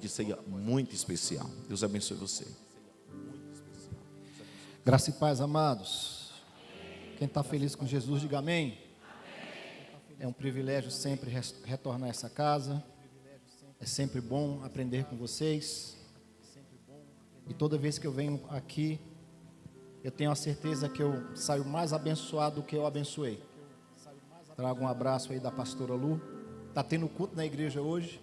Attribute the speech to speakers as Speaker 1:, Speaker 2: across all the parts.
Speaker 1: de ceia muito especial. Deus abençoe você.
Speaker 2: Graça e paz, amados. Quem está feliz com Jesus, diga amém. É um privilégio sempre retornar a essa casa. É sempre bom aprender com vocês. E toda vez que eu venho aqui, eu tenho a certeza que eu saio mais abençoado do que eu abençoei. Trago um abraço aí da pastora Lu. Está tendo culto na igreja hoje.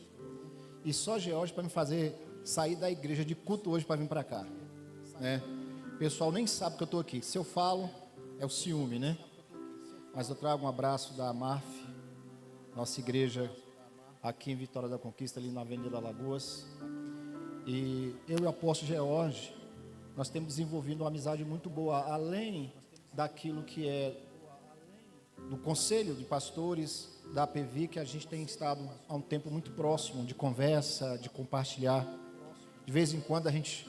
Speaker 2: E só George para me fazer sair da igreja de culto hoje para vir para cá, né? O pessoal nem sabe que eu estou aqui. Se eu falo, é o ciúme, né? Mas eu trago um abraço da Marf, nossa igreja aqui em Vitória da Conquista, ali na Avenida Alagoas. E eu e o apóstolo George, nós temos desenvolvido uma amizade muito boa, além daquilo que é do Conselho de Pastores da APV, que a gente tem estado há um tempo muito próximo de conversa, de compartilhar. De vez em quando a gente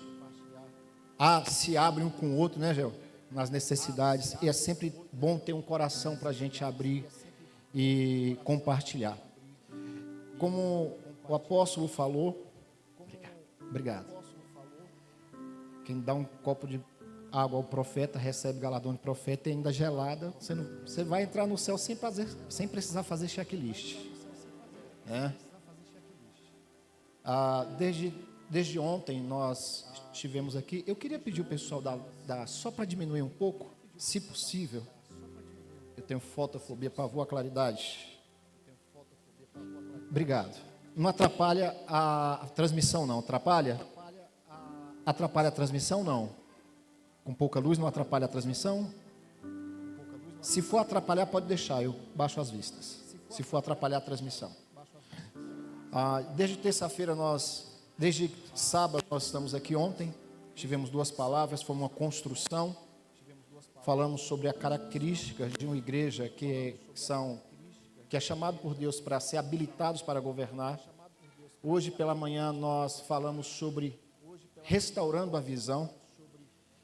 Speaker 2: se abre um com o outro, né, Gel? Nas necessidades. E é sempre bom ter um coração para a gente abrir e compartilhar. Como o apóstolo falou, obrigado. Quem dá um copo de água ao profeta, recebe galardão de profeta e ainda gelada, você vai entrar no céu sem precisar fazer checklist. Desde ontem nós estivemos aqui. Eu queria pedir o pessoal só para diminuir um pouco, se possível. Eu tenho fotofobia, pavor à claridade. Obrigado. Não atrapalha a transmissão, não. Atrapalha? Atrapalha a transmissão, não. Com pouca luz não atrapalha a transmissão? Se for atrapalhar, pode deixar, eu baixo as vistas. Se for atrapalhar a transmissão. Desde terça-feira desde sábado nós estamos aqui. Ontem tivemos 2 palavras, foi uma construção. Falamos sobre a característica de uma igreja que é chamado por Deus para ser habilitados para governar. Hoje pela manhã nós falamos sobre restaurando a visão.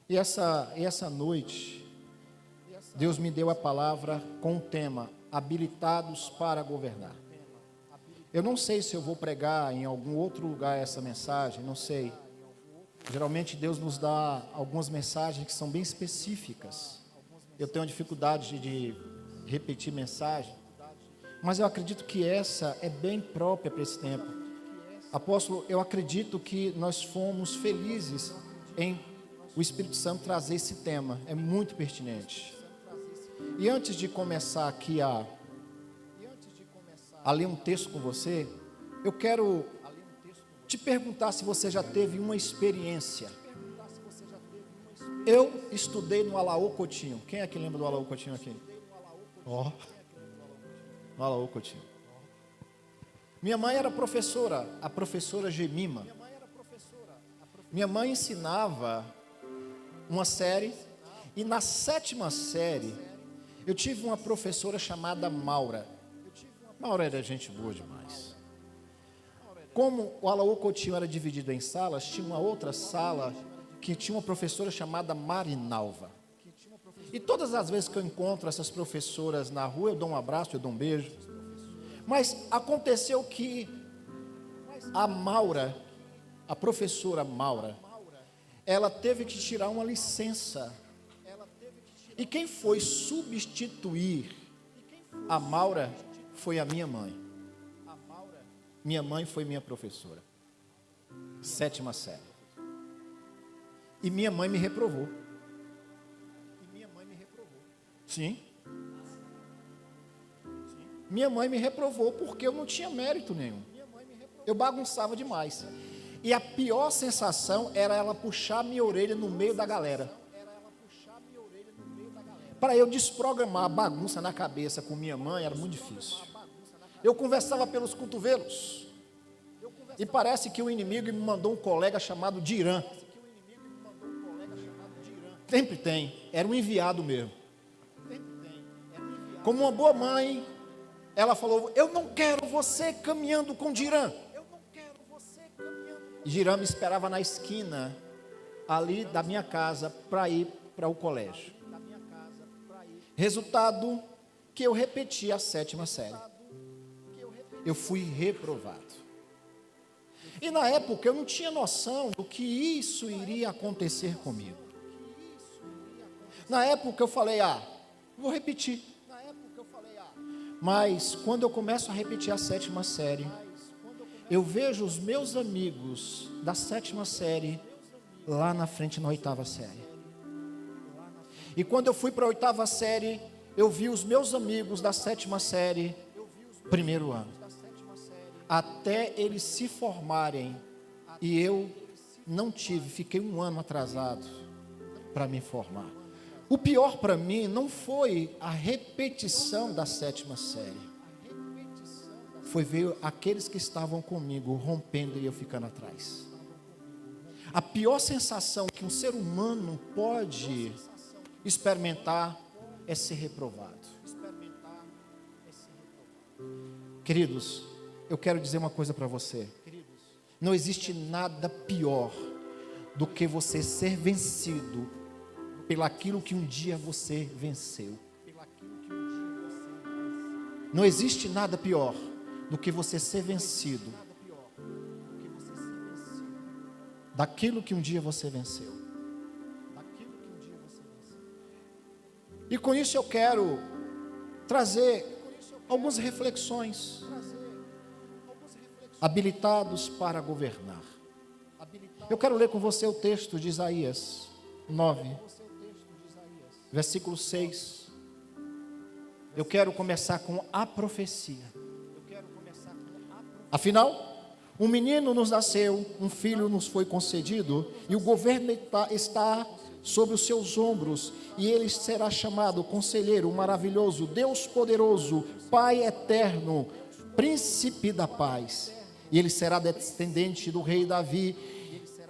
Speaker 2: E essa noite, Deus me deu a palavra com o tema, habilitados para governar. Eu não sei se eu vou pregar em algum outro lugar essa mensagem, não sei. Geralmente Deus nos dá algumas mensagens que são bem específicas. Eu tenho dificuldade de repetir mensagem, mas eu acredito que essa é bem própria para esse tempo. Apóstolo, eu acredito que nós fomos felizes em o Espírito Santo trazer esse tema, é muito pertinente. E antes de começar aqui a ler um texto com você, eu quero te perguntar se você já teve uma experiência. Eu estudei no Alaô Coutinho. Quem é que lembra do Alaô Coutinho aqui? No Alaô Coutinho. Minha mãe era professora, a professora Gemima. Minha mãe ensinava uma série, e na 7ª série eu tive uma professora chamada Maura. Maura era gente boa demais. Como o Alaô Coutinho era dividido em salas, tinha uma outra sala que tinha uma professora chamada Marinalva. E todas as vezes que eu encontro essas professoras na rua, eu dou um abraço, eu dou um beijo. Mas aconteceu que a Maura, a professora Maura, ela teve que tirar uma licença. E quem foi substituir a Maura foi a minha mãe. Minha mãe foi minha professora. 7ª série. E minha mãe me reprovou. Sim. Minha mãe me reprovou porque eu não tinha mérito nenhum. Eu bagunçava demais. E a pior sensação era ela puxar minha orelha no meio da galera. Para eu desprogramar a bagunça na cabeça com minha mãe era muito difícil. Eu conversava pelos cotovelos. E parece que o inimigo me mandou um colega chamado Dirã. Sempre tem. Era um enviado mesmo. Como uma boa mãe, ela falou: eu não quero você caminhando com Dirã. E Girão me esperava na esquina ali da minha casa para ir para o colégio. Resultado que eu repeti a 7ª série. Eu fui reprovado. E na época eu não tinha noção do que isso iria acontecer comigo. Na época eu falei, vou repetir. Mas quando eu começo a repetir a 7ª série, eu vejo os meus amigos da 7ª série lá na frente na 8ª série. E quando eu fui para a 8ª série, eu vi os meus amigos da 7ª série, primeiro ano, até eles se formarem, e eu não fiquei um ano atrasado para me formar. O pior para mim não foi a repetição da 7ª série, foi ver aqueles que estavam comigo rompendo e eu ficando atrás. A pior sensação que um ser humano pode experimentar é ser reprovado. Queridos, eu quero dizer uma coisa para você. Não existe nada pior do que você ser vencido pelaquilo que um dia você venceu. Não existe nada pior do que você ser vencido daquilo que um dia você venceu. E com isso eu quero trazer algumas reflexões. Habilitados para governar. Eu quero ler com você o texto de Isaías 9, versículo 6. Eu quero começar com a profecia. Afinal, um menino nos nasceu, um filho nos foi concedido, e o governo está sobre os seus ombros, e ele será chamado Conselheiro Maravilhoso, Deus Poderoso, Pai Eterno, Príncipe da Paz. E ele será descendente do rei Davi,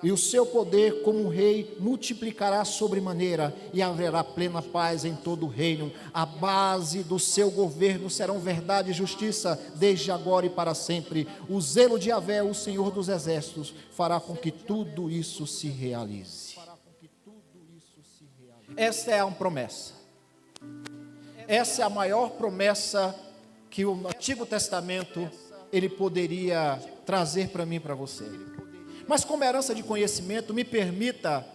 Speaker 2: e o seu poder como rei multiplicará sobremaneira, e haverá plena paz em todo o reino. A base do seu governo serão verdade e justiça, desde agora e para sempre. O zelo de Yahvé, o Senhor dos exércitos, fará com que tudo isso se realize. Essa é uma promessa. Essa é a maior promessa que o Antigo Testamento ele poderia trazer para mim e para você. Mas como herança de conhecimento, me permita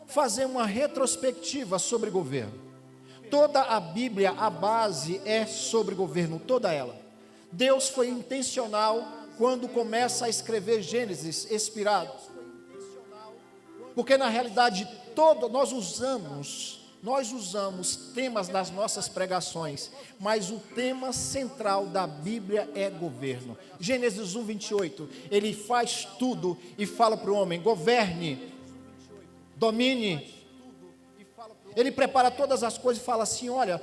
Speaker 2: fazer uma retrospectiva sobre governo. Toda a Bíblia, a base é sobre governo, toda ela. Deus foi intencional quando começa a escrever Gênesis, inspirado. Porque na realidade nós usamos temas das nossas pregações, mas o tema central da Bíblia é governo. Gênesis 1, 28, ele faz tudo e fala para o homem, governe, domine. Ele prepara todas as coisas e fala assim, olha,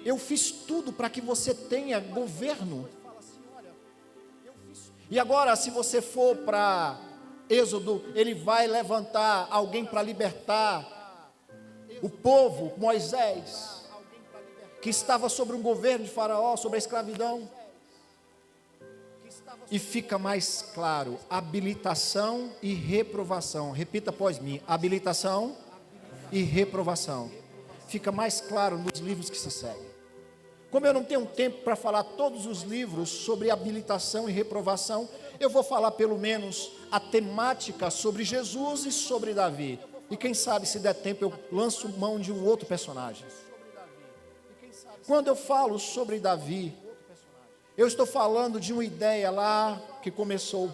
Speaker 2: eu fiz tudo para que você tenha governo. E agora, se você for para Êxodo, ele vai levantar alguém para libertar o povo, Moisés, que estava sobre um governo de Faraó, sobre a escravidão. E fica mais claro, habilitação e reprovação. Repita após mim, habilitação e reprovação. Fica mais claro nos livros que se seguem. Como eu não tenho tempo para falar todos os livros sobre habilitação e reprovação, eu vou falar pelo menos a temática sobre Jesus e sobre Davi. E quem sabe, se der tempo, eu lanço mão de um outro personagem. Quando eu falo sobre Davi, eu estou falando de uma ideia lá que começou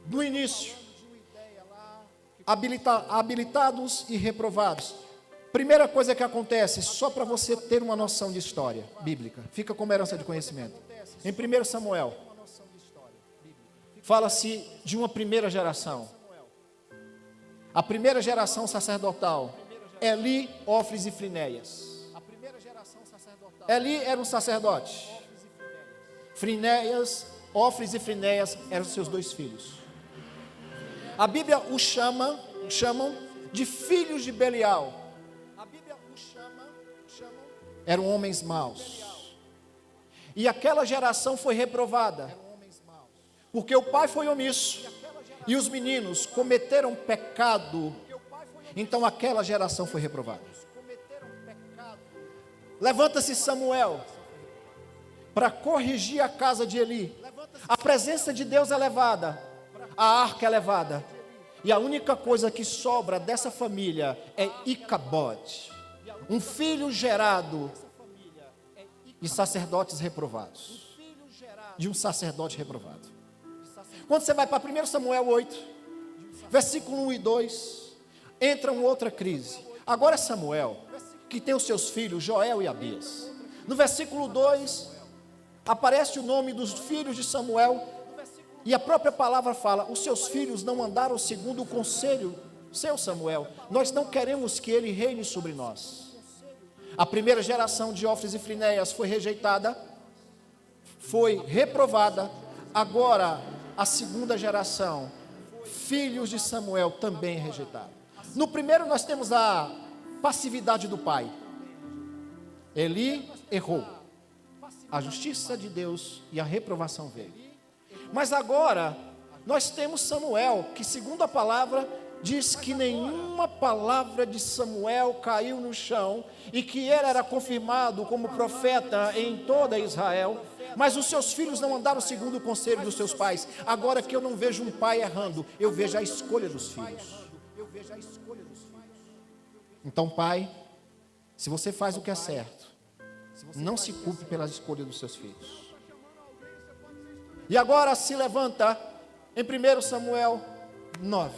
Speaker 2: no início. Habilitados e reprovados. Primeira coisa que acontece, só para você ter uma noção de história bíblica, fica como herança de conhecimento. Em 1 Samuel, fala-se de uma primeira geração. A primeira geração sacerdotal, Eli, Ofnis e Finéias. Eli era um sacerdote. Finéias, Ofnis e Finéias eram seus 2 filhos. A Bíblia os chamam de filhos de Belial. Eram homens maus. E aquela geração foi reprovada, porque o pai foi omisso. E os meninos cometeram pecado, então aquela geração foi reprovada. Levanta-se Samuel para corrigir a casa de Eli. A presença de Deus é levada a arca é levada, e a única coisa que sobra dessa família é Icabode, um filho gerado de sacerdotes reprovados, de um sacerdote reprovado. Quando você vai para 1 Samuel 8, versículo 1 e 2, entra uma outra crise. Agora é Samuel, que tem os seus filhos, Joel e Abias. No versículo 2, aparece o nome dos filhos de Samuel, e a própria palavra fala: os seus filhos não andaram segundo o conselho, seu Samuel, nós não queremos que ele reine sobre nós. A primeira geração de Ofres e Finéias foi rejeitada, foi reprovada. Agora a segunda geração, filhos de Samuel, também é rejeitada. No primeiro nós temos a passividade do pai. Eli errou, a justiça de Deus e a reprovação veio. Mas agora nós temos Samuel, que segundo a palavra diz que nenhuma palavra de Samuel caiu no chão, e que ele era confirmado como profeta em toda Israel. Mas os seus filhos não andaram segundo o conselho dos seus pais. Agora que eu não vejo um pai errando, eu vejo a escolha dos filhos. Então, pai, se você faz o que é certo, não se culpe pela escolha dos seus filhos. E agora se levanta em 1 Samuel 9,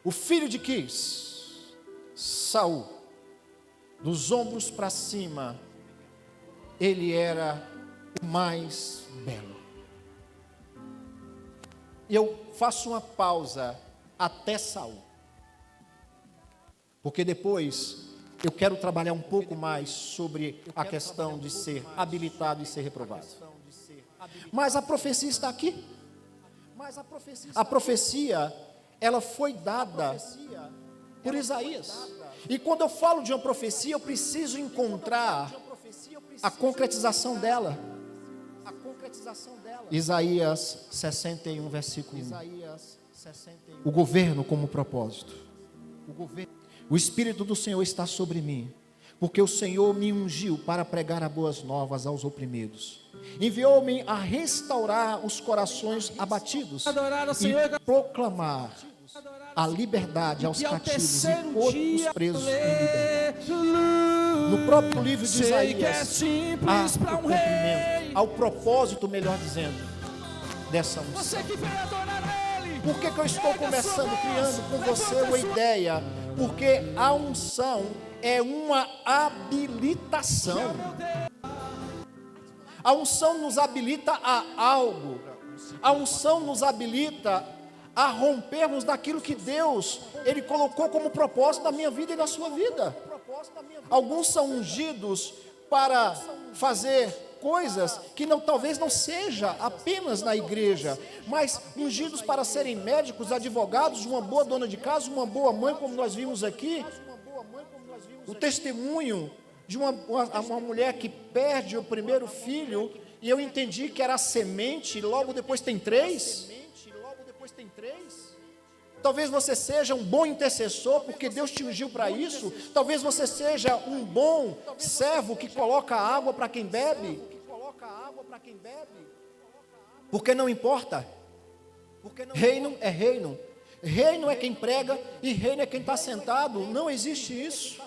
Speaker 2: o filho de Quis, Saul, dos ombros para cima, ele era o mais belo. E eu faço uma pausa até Saul, porque depois eu quero trabalhar um pouco mais sobre a questão de ser habilitado e ser reprovado. Mas a profecia está aqui. A profecia, ela foi dada por Isaías. E quando eu falo de uma profecia, eu preciso encontrar a concretização dela. Isaías 61, versículo 1. O governo como propósito. O Espírito do Senhor está sobre mim, porque o Senhor me ungiu para pregar as boas novas aos oprimidos. Enviou-me a restaurar os corações abatidos e proclamar a liberdade aos cativos e pôr os presos em liberdade. No próprio livro de Isaías, há o cumprimento, há o propósito, melhor dizendo, dessa unção. Por que eu estou começando, criando com você uma ideia? Porque a unção é uma habilitação. A unção nos habilita a algo. A unção nos habilita a rompermos daquilo que Deus, Ele colocou como propósito na minha vida e na sua vida. Alguns são ungidos para fazer coisas que talvez não seja apenas na igreja, mas ungidos para serem médicos, advogados, uma boa dona de casa, uma boa mãe, como nós vimos aqui. O testemunho de uma mulher que perde o primeiro filho, e eu entendi que era a semente, e logo depois tem três. Talvez você seja um bom intercessor, porque Deus te ungiu para isso. Talvez você seja um bom servo que coloca água para quem bebe. Porque não importa. Reino é reino. Reino é quem prega e reino é quem está sentado. Não existe isso.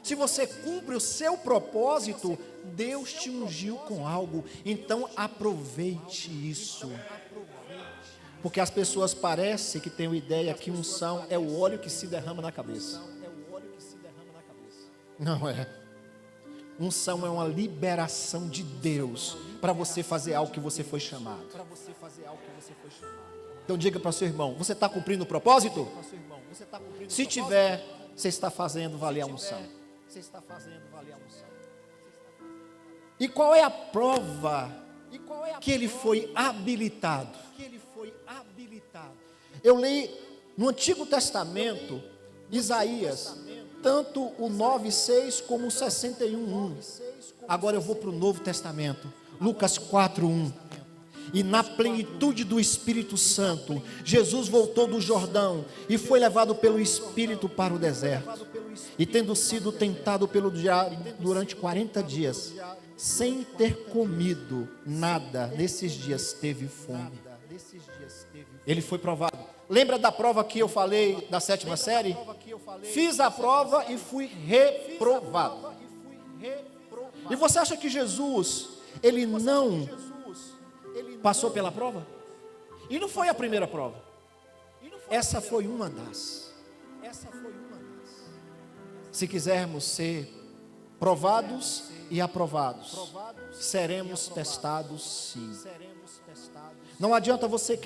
Speaker 2: Se você cumpre o seu propósito, Deus te ungiu com algo. Então aproveite isso. Porque as pessoas parecem que têm uma ideia que unção é o óleo que se derrama na cabeça. Não é. Unção é uma liberação de Deus para você fazer algo que você foi chamado. Então diga para o seu irmão: você está cumprindo o propósito? Se tiver, você está fazendo valer a unção. E qual é a prova que ele foi habilitado? Eu li no Antigo Testamento, Isaías, tanto o 9:6 como o 61:1. Agora eu vou para o Novo Testamento, Lucas 4:1. E na plenitude do Espírito Santo, Jesus voltou do Jordão e foi levado pelo Espírito para o deserto. E tendo sido tentado pelo diabo durante 40 dias, sem ter comido nada, nesses dias teve fome. Ele foi provado. Lembra da prova que eu falei da 7ª série? Fiz a prova e fui reprovado. E você acha que Jesus, ele não passou pela prova? E não foi a primeira prova. Essa foi uma das. Se quisermos ser provados e aprovados, seremos testados sim. Não adianta você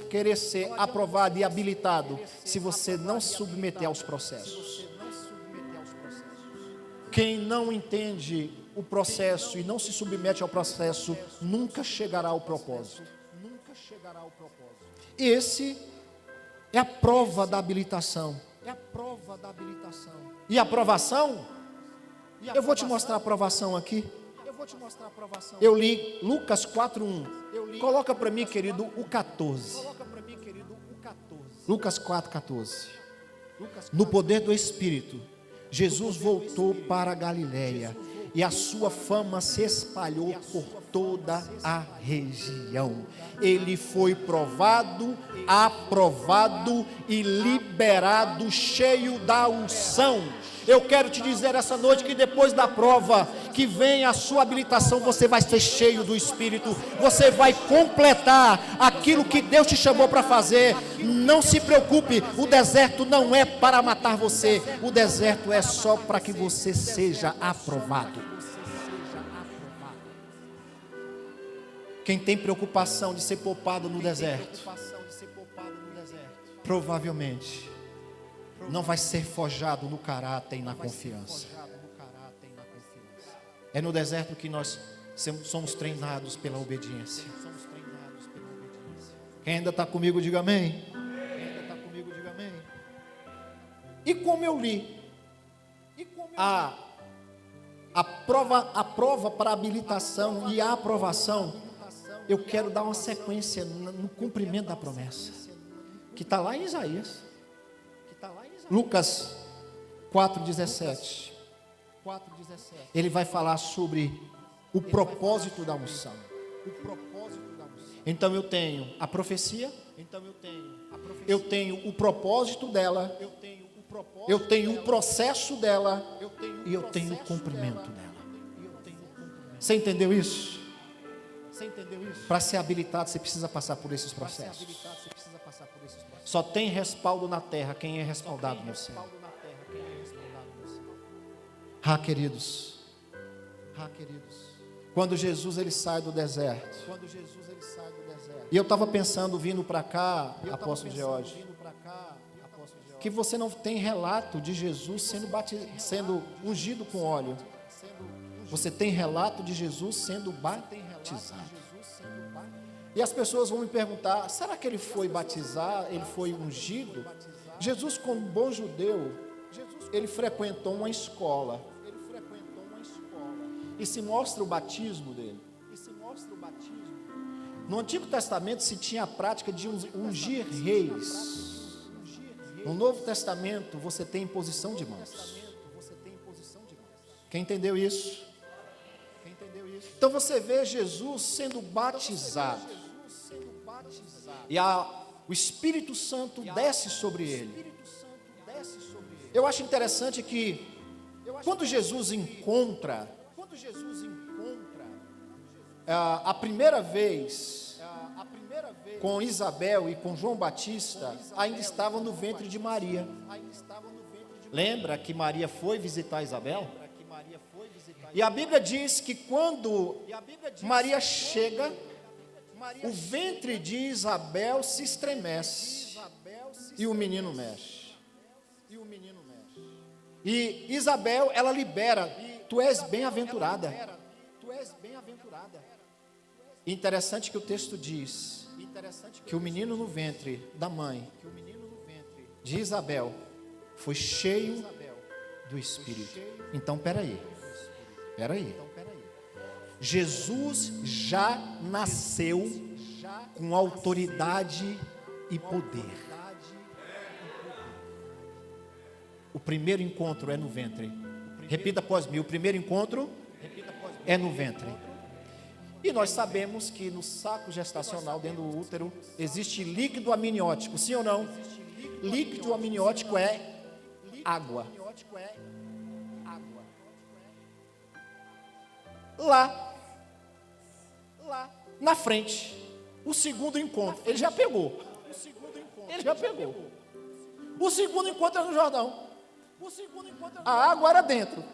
Speaker 2: querer ser aprovado e habilitado se você não se submeter aos processos. Quem não entende o processo e não se submete ao processo nunca chegará ao propósito. Esse é a prova da habilitação. E a aprovação? Eu vou te mostrar a aprovação aqui. Eu li Lucas 4:1. Coloca para mim, querido, o 14. Lucas 4:14. No poder do Espírito, Jesus voltou para a Galileia e a sua fama se espalhou por toda a região. Ele foi provado, aprovado e liberado, cheio da unção. Eu quero te dizer essa noite que depois da prova, que vem a sua habilitação, você vai ser cheio do Espírito, você vai completar aquilo que Deus te chamou para fazer. Não se preocupe, o deserto não é para matar você, o deserto é só para que você seja aprovado. Quem tem preocupação de ser poupado no deserto, provavelmente não vai ser forjado no caráter e na confiança. É no deserto que nós somos treinados pela obediência. Quem ainda está comigo, diga amém. E como eu li, a prova para habilitação e a aprovação, eu quero dar uma sequência no cumprimento da promessa, que está lá em Isaías. Lucas 4:17. Ele vai falar sobre o propósito da unção. Então eu tenho a profecia, eu tenho o propósito dela, eu tenho o processo dela e eu tenho o cumprimento dela. Você entendeu isso? Para ser habilitado você precisa passar por esses processos. Só tem respaldo na terra quem é respaldado no céu. Queridos, quando Jesus ele sai do deserto, e eu estava pensando vindo para cá, apóstolo George, que você não tem relato de Jesus sendo ungido com óleo. Você tem relato de Jesus sendo batizado. E as pessoas vão me perguntar, será que ele foi batizado, ele foi ungido? Jesus, como bom judeu, ele frequentou uma escola. E se mostra o batismo dele. No Antigo Testamento se tinha a prática de ungir reis. No Novo Testamento você tem imposição de mãos. Quem entendeu isso? Então você vê Jesus sendo batizado. E o Espírito Santo desce sobre ele. Eu acho interessante que quando Jesus encontra a primeira vez com Isabel e com João Batista, ainda estava no ventre de Maria. Lembra que Maria foi visitar Isabel? E a Bíblia diz que quando Maria chega, o ventre de Isabel se estremece e o menino mexe. E Isabel, ela libera: tu és bem-aventurada. Interessante que o texto diz que o menino no ventre da mãe de Isabel foi cheio do Espírito. Então, peraí. Jesus já nasceu com autoridade e poder. O primeiro encontro é no ventre. Repita após mim: o primeiro encontro é no ventre. E nós sabemos que no saco gestacional, dentro do útero, existe líquido amniótico, sim ou não? Líquido amniótico é água. Lá na frente, o segundo encontro, ele já pegou. O segundo encontro é no Jordão. A água era dentro.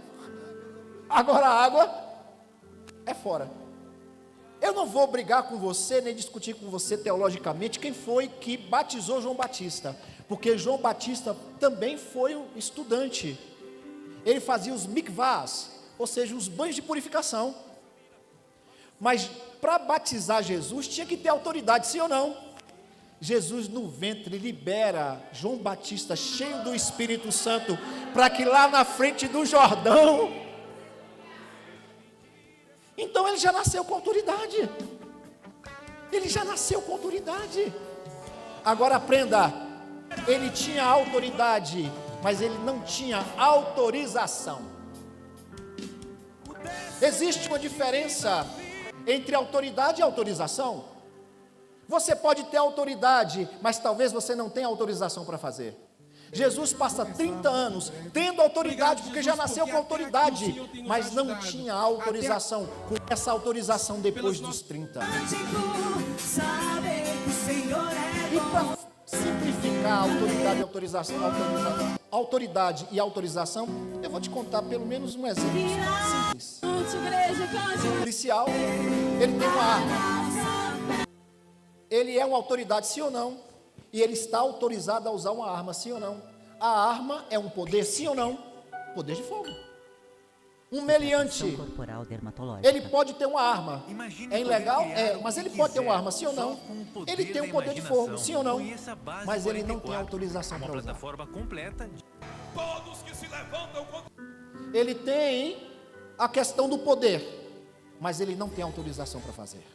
Speaker 2: Agora a água é fora. Eu não vou brigar com você, nem discutir com você teologicamente quem foi que batizou João Batista, porque João Batista também foi um estudante. Ele fazia os mikvahs, ou seja, os banhos de purificação. Mas para batizar Jesus tinha que ter autoridade, sim ou não? Jesus no ventre libera João Batista cheio do Espírito Santo, para que lá na frente do Jordão, então ele já nasceu com autoridade. Agora aprenda, ele tinha autoridade, mas ele não tinha autorização. Existe uma diferença entre autoridade e autorização. Você pode ter autoridade, mas talvez você não tenha autorização para fazer. Jesus passa 30 anos tendo autoridade, porque já nasceu com autoridade, mas não tinha autorização. Com essa autorização depois dos 30 anos. E para simplificar autoridade e autorização, eu vou te contar pelo menos um exemplo simples. O policial, ele tem uma arma. Ele é uma autoridade, sim ou não? E ele está autorizado a usar uma arma, sim ou não? A arma é um poder, sim ou não? Poder de fogo. Um meliante, ele pode ter uma arma. É ilegal? É, mas ele pode ter uma arma, sim ou não? Ele tem um poder de fogo, sim ou não? Mas ele não tem autorização para usar. Ele tem a questão do poder, mas ele não tem autorização para fazer.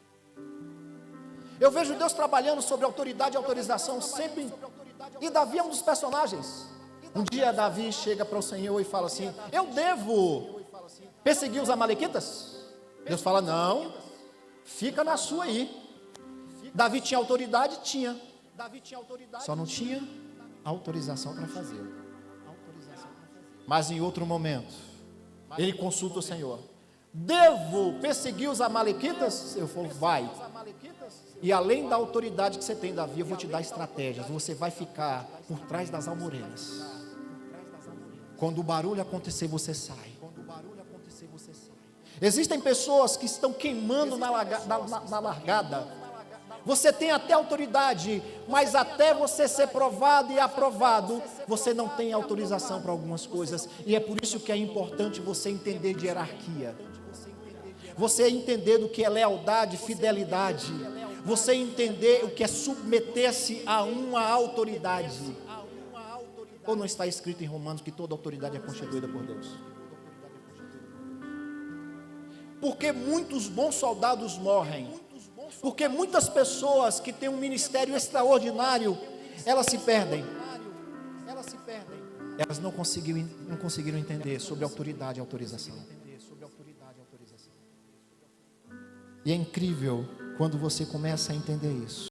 Speaker 2: Eu vejo Deus trabalhando sobre autoridade e autorização sempre. E Davi é um dos personagens. Um dia Davi chega para o Senhor e fala assim: eu devo perseguir os amalequitas? Deus fala: não, fica na sua aí. Davi tinha autoridade? Tinha. Só não tinha autorização para fazê-lo. Mas em outro momento, ele consulta o Senhor: devo perseguir os amalequitas? Eu falo: vai. E além da autoridade que você tem, Davi, eu vou te dar estratégias. Você vai ficar por trás das almorenas. Quando o barulho acontecer, você sai. Existem pessoas que estão queimando na largada. Você tem até autoridade, mas até você ser provado e aprovado, você não tem autorização para algumas coisas. E é por isso que é importante você entender de hierarquia. Você entender do que é lealdade, fidelidade. Você entender o que é submeter-se a uma autoridade. Ou não está escrito em Romanos que toda autoridade é constituída por Deus? Porque muitos bons soldados morrem. Porque muitas pessoas que têm um ministério extraordinário, elas se perdem. Elas não conseguiram entender sobre autoridade e autorização. E é incrível quando você começa a entender isso.